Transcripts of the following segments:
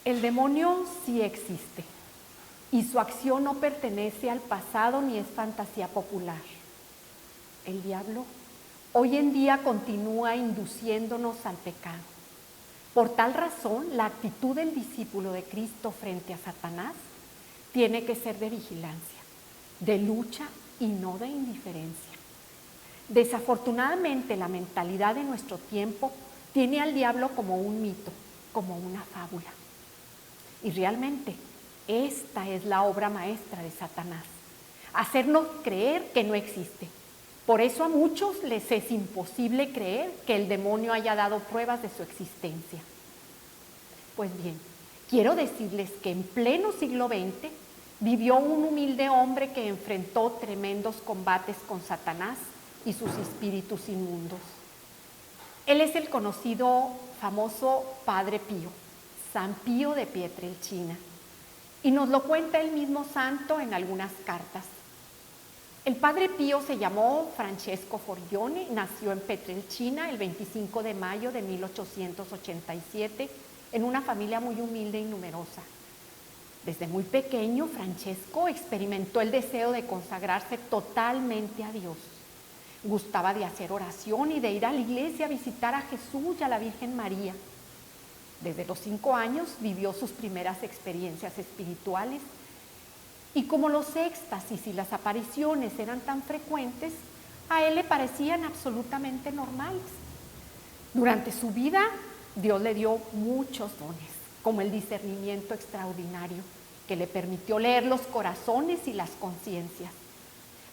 El demonio sí existe y su acción no pertenece al pasado ni es fantasía popular. El diablo hoy en día continúa induciéndonos al pecado. Por tal razón, la actitud del discípulo de Cristo frente a Satanás tiene que ser de vigilancia, de lucha y no de indiferencia. Desafortunadamente, la mentalidad de nuestro tiempo tiene al diablo como un mito, como una fábula. Y realmente, esta es la obra maestra de Satanás, hacernos creer que no existe. Por eso a muchos les es imposible creer que el demonio haya dado pruebas de su existencia. Pues bien, quiero decirles que en pleno siglo XX vivió un humilde hombre que enfrentó tremendos combates con Satanás y sus espíritus inmundos. Él es el conocido, famoso Padre Pío, San Pío de Pietrelcina, y nos lo cuenta el mismo santo en algunas cartas. El Padre Pío se llamó Francesco Forgione, nació en Pietrelcina el 25 de mayo de 1887 en una familia muy humilde y numerosa. Desde muy pequeño, Francesco experimentó el deseo de consagrarse totalmente a Dios. Gustaba de hacer oración y de ir a la iglesia a visitar a Jesús y a la Virgen María. Desde los 5 años vivió sus primeras experiencias espirituales y como los éxtasis y las apariciones eran tan frecuentes, a él le parecían absolutamente normales. Durante su vida, Dios le dio muchos dones, como el discernimiento extraordinario, que le permitió leer los corazones y las conciencias.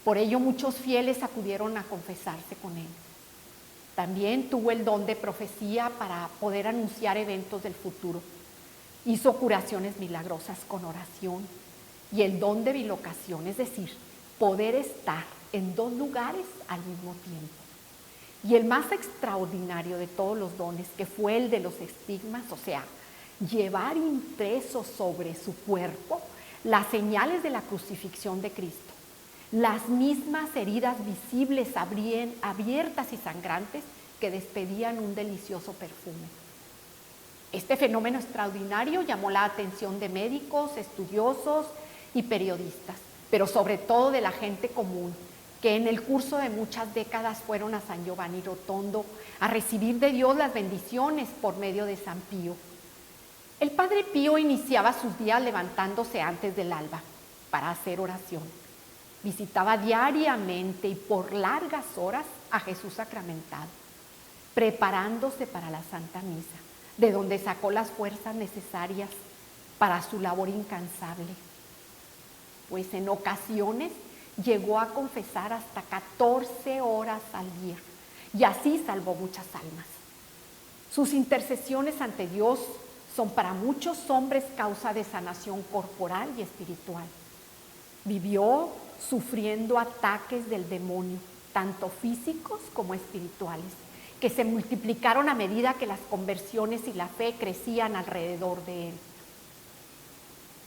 Por ello, muchos fieles acudieron a confesarse con él. También tuvo el don de profecía para poder anunciar eventos del futuro. Hizo curaciones milagrosas con oración y el don de bilocación, es decir, poder estar en 2 lugares al mismo tiempo. Y el más extraordinario de todos los dones, que fue el de los estigmas, o sea, llevar impresos sobre su cuerpo las señales de la crucifixión de Cristo. Las mismas heridas visibles abiertas y sangrantes que despedían un delicioso perfume. Este fenómeno extraordinario llamó la atención de médicos, estudiosos y periodistas, pero sobre todo de la gente común, que en el curso de muchas décadas fueron a San Giovanni Rotondo a recibir de Dios las bendiciones por medio de San Pío. El Padre Pío iniciaba sus días levantándose antes del alba para hacer oración. Visitaba diariamente y por largas horas a Jesús sacramentado, preparándose para la Santa Misa, de donde sacó las fuerzas necesarias para su labor incansable. Pues en ocasiones llegó a confesar hasta 14 horas al día y así salvó muchas almas. Sus intercesiones ante Dios son para muchos hombres causa de sanación corporal y espiritual. Vivió sufriendo ataques del demonio, tanto físicos como espirituales, que se multiplicaron a medida que las conversiones y la fe crecían alrededor de él.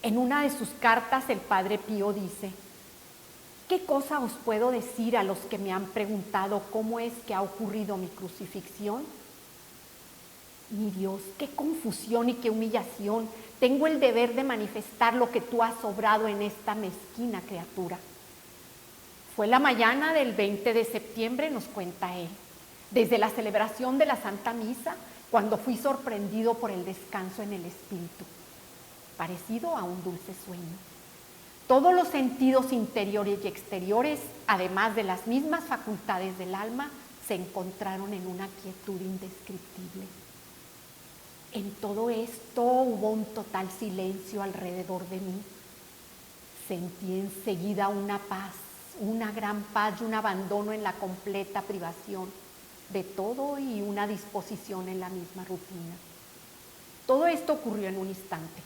En una de sus cartas el Padre Pío dice: ¿qué cosa os puedo decir a los que me han preguntado cómo es que ha ocurrido mi crucifixión? Mi Dios, qué confusión y qué humillación. Tengo el deber de manifestar lo que tú has obrado en esta mezquina criatura. Fue la mañana del 20 de septiembre, nos cuenta él, desde la celebración de la Santa Misa, cuando fui sorprendido por el descanso en el espíritu, parecido a un dulce sueño. Todos los sentidos interiores y exteriores, además de las mismas facultades del alma, se encontraron en una quietud indescriptible. En todo esto hubo un total silencio alrededor de mí. Sentí enseguida una paz, una gran paz y un abandono en la completa privación de todo y una disposición en la misma rutina. Todo esto ocurrió en un instante.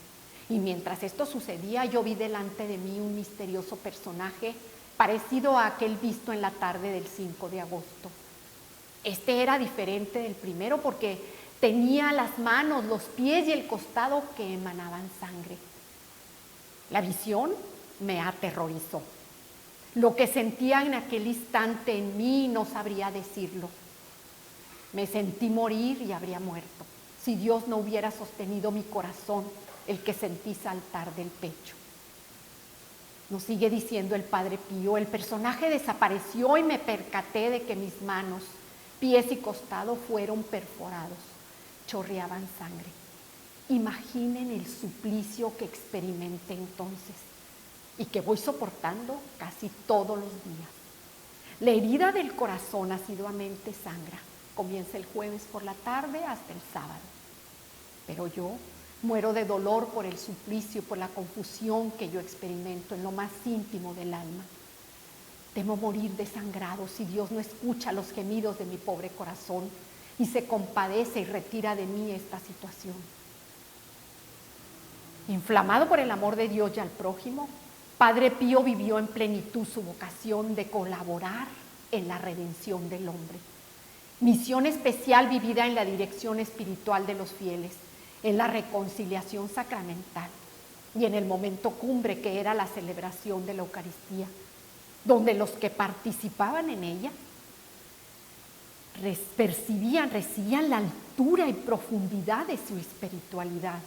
Y mientras esto sucedía, yo vi delante de mí un misterioso personaje parecido a aquel visto en la tarde del 5 de agosto. Este era diferente del primero porque tenía las manos, los pies y el costado que emanaban sangre. La visión me aterrorizó. Lo que sentía en aquel instante en mí no sabría decirlo. Me sentí morir y habría muerto si Dios no hubiera sostenido mi corazón el que sentí saltar del pecho. Nos sigue diciendo el Padre Pío, el personaje desapareció y me percaté de que mis manos, pies y costado fueron perforados, chorreaban sangre. Imaginen el suplicio que experimenté entonces y que voy soportando casi todos los días. La herida del corazón asiduamente sangra. Comienza el jueves por la tarde hasta el sábado. Pero yo muero de dolor por el suplicio, por la confusión que yo experimento en lo más íntimo del alma. Temo morir desangrado si Dios no escucha los gemidos de mi pobre corazón y se compadece y retira de mí esta situación. Inflamado por el amor de Dios y al prójimo, Padre Pío vivió en plenitud su vocación de colaborar en la redención del hombre. Misión especial vivida en la dirección espiritual de los fieles, en la reconciliación sacramental y en el momento cumbre que era la celebración de la Eucaristía, donde los que participaban en ella recibían la altura y profundidad de su espiritualidad.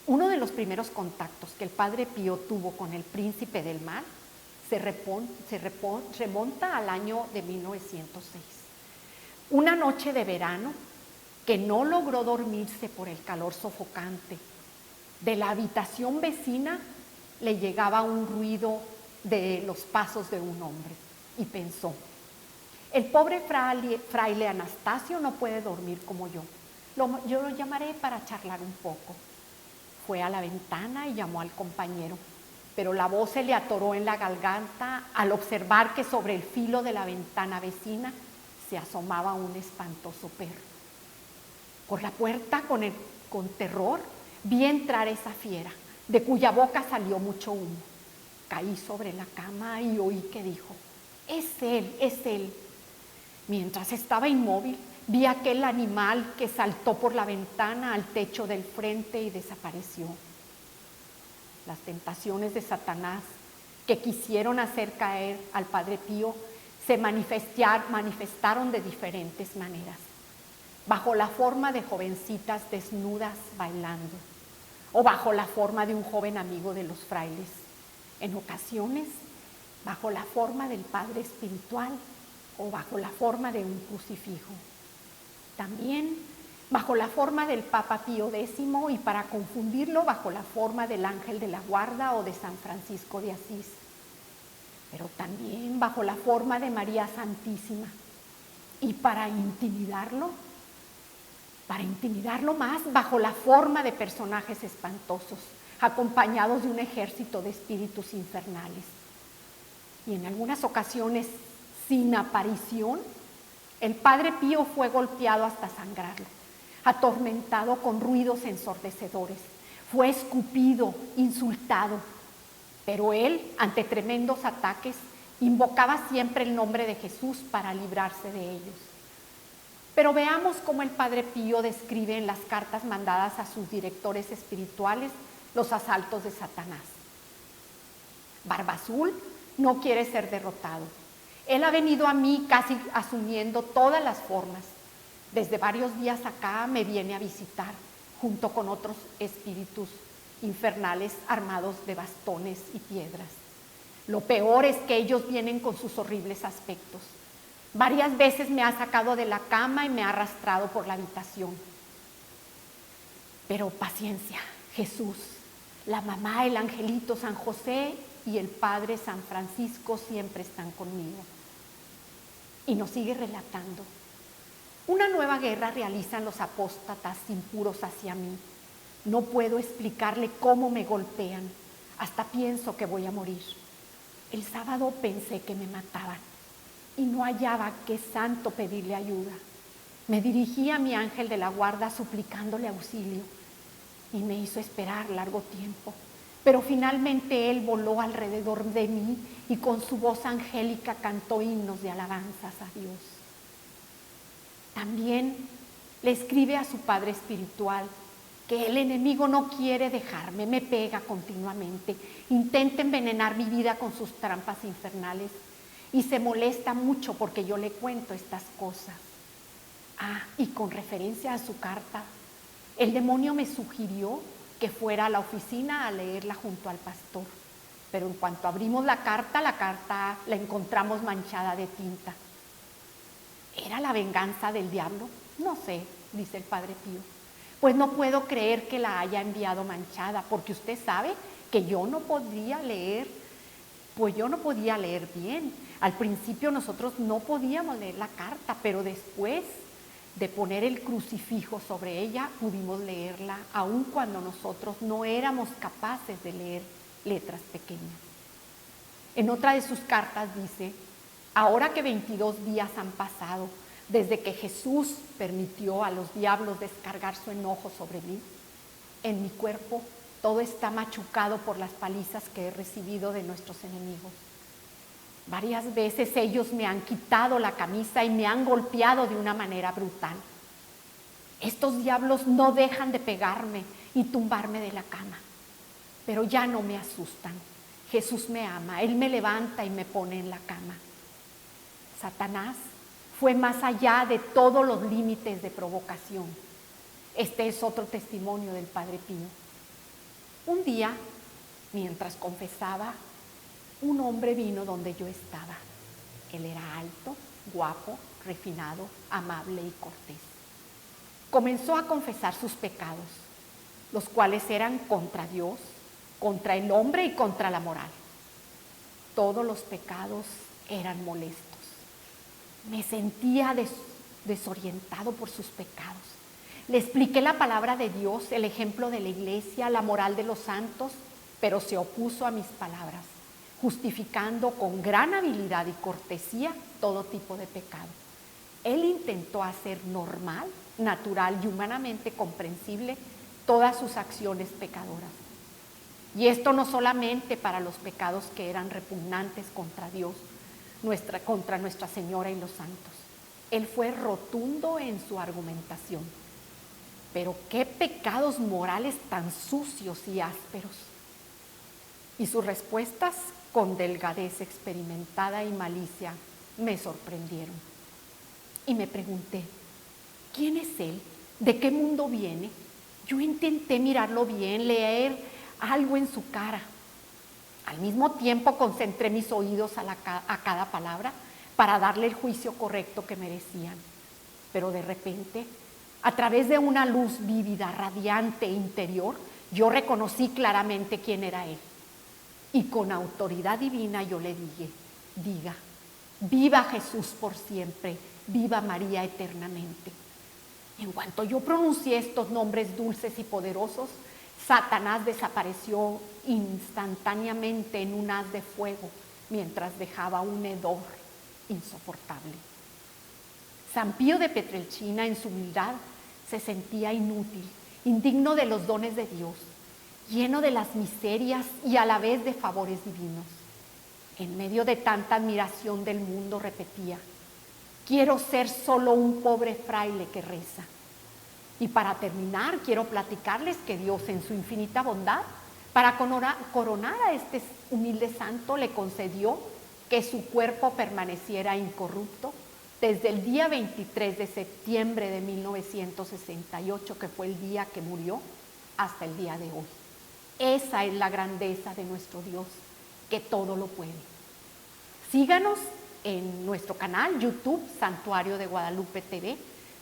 Uno de los primeros contactos que el Padre Pío tuvo con el príncipe del mal se remonta al año de 1906. Una noche de verano que no logró dormirse por el calor sofocante. De la habitación vecina le llegaba un ruido de los pasos de un hombre y pensó, el pobre fraile Anastasio no puede dormir como yo. Yo lo llamaré para charlar un poco. Fue a la ventana y llamó al compañero, pero la voz se le atoró en la garganta al observar que sobre el filo de la ventana vecina se asomaba un espantoso perro. Por la puerta, con terror, vi entrar esa fiera, de cuya boca salió mucho humo. Caí sobre la cama y oí que dijo, es él, es él. Mientras estaba inmóvil, vi aquel animal que saltó por la ventana al techo del frente y desapareció. Las tentaciones de Satanás que quisieron hacer caer al Padre Pío se manifestaron de diferentes maneras, bajo la forma de jovencitas desnudas bailando, o bajo la forma de un joven amigo de los frailes, en ocasiones bajo la forma del Padre espiritual o bajo la forma de un crucifijo. También bajo la forma del Papa Pío X y para confundirlo bajo la forma del ángel de la guarda o de San Francisco de Asís, pero también bajo la forma de María Santísima y para intimidarlo más bajo la forma de personajes espantosos, acompañados de un ejército de espíritus infernales. Y en algunas ocasiones, sin aparición, el Padre Pío fue golpeado hasta sangrarlo, atormentado con ruidos ensordecedores, fue escupido, insultado, pero él, ante tremendos ataques, invocaba siempre el nombre de Jesús para librarse de ellos. Pero veamos cómo el Padre Pío describe en las cartas mandadas a sus directores espirituales los asaltos de Satanás. Barba Azul no quiere ser derrotado. Él ha venido a mí casi asumiendo todas las formas. Desde varios días acá me viene a visitar, junto con otros espíritus infernales armados de bastones y piedras. Lo peor es que ellos vienen con sus horribles aspectos. Varias veces me ha sacado de la cama y me ha arrastrado por la habitación. Pero paciencia, Jesús, la mamá, el angelito San José y el Padre San Francisco siempre están conmigo. Y nos sigue relatando. Una nueva guerra realizan los apóstatas impuros hacia mí. No puedo explicarle cómo me golpean. Hasta pienso que voy a morir. El sábado pensé que me mataban y no hallaba qué santo pedirle ayuda. Me dirigí a mi ángel de la guarda suplicándole auxilio y me hizo esperar largo tiempo. Pero finalmente él voló alrededor de mí y con su voz angélica cantó himnos de alabanzas a Dios. También le escribe a su padre espiritual que el enemigo no quiere dejarme, me pega continuamente, intenta envenenar mi vida con sus trampas infernales y se molesta mucho porque yo le cuento estas cosas. Y con referencia a su carta, el demonio me sugirió que fuera a la oficina a leerla junto al pastor. Pero en cuanto abrimos la carta la encontramos manchada de tinta. ¿Era la venganza del diablo? No sé, dice el Padre Pío. Pues no puedo creer que la haya enviado manchada, porque usted sabe que yo no podía leer bien. Al principio nosotros no podíamos leer la carta, pero después de poner el crucifijo sobre ella, pudimos leerla, aun cuando nosotros no éramos capaces de leer letras pequeñas. En otra de sus cartas dice: ahora que 22 días han pasado desde que Jesús permitió a los diablos descargar su enojo sobre mí, en mi cuerpo todo está machucado por las palizas que he recibido de nuestros enemigos. Varias veces ellos me han quitado la camisa y me han golpeado de una manera brutal. Estos diablos no dejan de pegarme y tumbarme de la cama, pero ya no me asustan. Jesús me ama, Él me levanta y me pone en la cama. Satanás fue más allá de todos los límites de provocación. Este es otro testimonio del Padre Pío. Un día, mientras confesaba, un hombre vino donde yo estaba. Él era alto, guapo, refinado, amable y cortés. Comenzó a confesar sus pecados, los cuales eran contra Dios, contra el hombre y contra la moral. Todos los pecados eran molestos. Me sentía desorientado por sus pecados. Le expliqué la palabra de Dios, el ejemplo de la iglesia, la moral de los santos, pero se opuso a mis palabras, justificando con gran habilidad y cortesía todo tipo de pecado. Él intentó hacer normal, natural y humanamente comprensible todas sus acciones pecadoras. Y esto no solamente para los pecados que eran repugnantes contra Dios, contra Nuestra Señora y los santos. Él fue rotundo en su argumentación. Pero qué pecados morales tan sucios y ásperos. Y sus respuestas, con delgadez experimentada y malicia, me sorprendieron. Y me pregunté, ¿quién es él? ¿De qué mundo viene? Yo intenté mirarlo bien, leer algo en su cara. Al mismo tiempo concentré mis oídos a cada palabra para darle el juicio correcto que merecían. Pero de repente, a través de una luz vívida, radiante e interior, yo reconocí claramente quién era él. Y con autoridad divina yo le dije, diga, viva Jesús por siempre, viva María eternamente. En cuanto yo pronuncié estos nombres dulces y poderosos, Satanás desapareció instantáneamente en un haz de fuego mientras dejaba un hedor insoportable. San Pío de Pietrelcina, en su humildad, se sentía inútil, indigno de los dones de Dios, lleno de las miserias y a la vez de favores divinos. En medio de tanta admiración del mundo repetía, quiero ser solo un pobre fraile que reza. Y para terminar, quiero platicarles que Dios, en su infinita bondad, para coronar a este humilde santo, le concedió que su cuerpo permaneciera incorrupto desde el día 23 de septiembre de 1968, que fue el día que murió, hasta el día de hoy. Esa es la grandeza de nuestro Dios, que todo lo puede. Síganos en nuestro canal YouTube, Santuario de Guadalupe TV.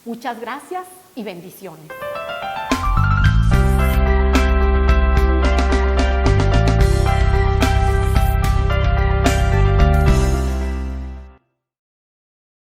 Muchas gracias y bendiciones.